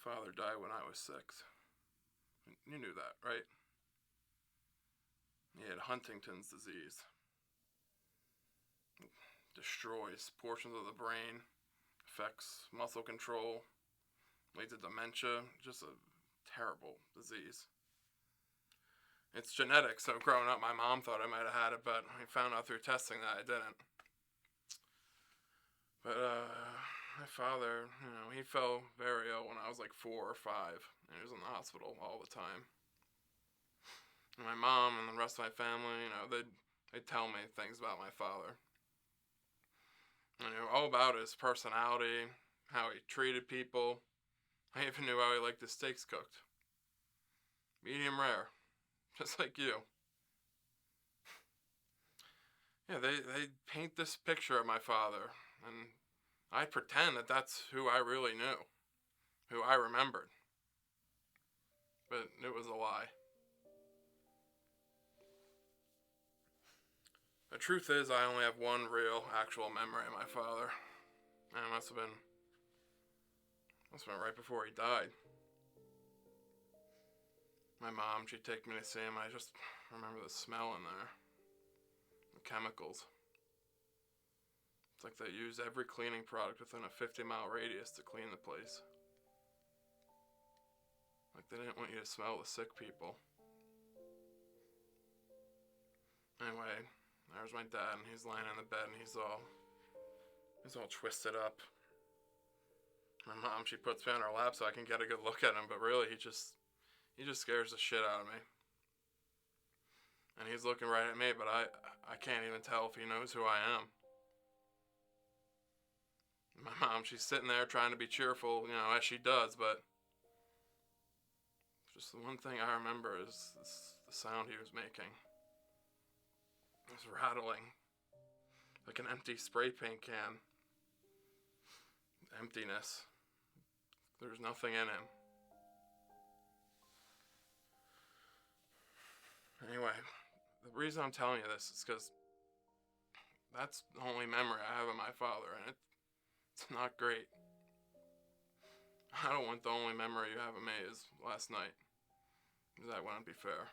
father died when I was 6. You knew that, right? He had Huntington's disease. It destroys portions of the brain, affects muscle control, leads to dementia. Just a terrible disease. It's genetic, so growing up, my mom thought I might have had it, but I found out through testing that I didn't. But my father, he fell very ill when I was like 4 or 5, and he was in the hospital all the time. And my mom and the rest of my family, they'd tell me things about my father. I knew all about his personality, how he treated people. I even knew how he liked his steaks cooked. Medium rare, just like you. Yeah, they paint this picture of my father, and I pretend that that's who I really knew, who I remembered. But it was a lie. The truth is, I only have one real, actual memory of my father. And it must have been right before he died. My mom, she'd take me to see him. I just remember the smell in there. The chemicals. It's like they used every cleaning product within a 50-mile radius to clean the place. Like they didn't want you to smell the sick people. Anyway, there's my dad, and he's lying in the bed, and he's all twisted up. My mom, she puts me on her lap so I can get a good look at him, but really, he just scares the shit out of me. And he's looking right at me, but I can't even tell if he knows who I am. My mom, she's sitting there trying to be cheerful, as she does, but just the one thing I remember is the sound he was making. It was rattling, like an empty spray paint can. Emptiness. There's nothing in him. Anyway, the reason I'm telling you this is because that's the only memory I have of my father, and it's not great. I don't want the only memory you have of me is last night, because that wouldn't be fair.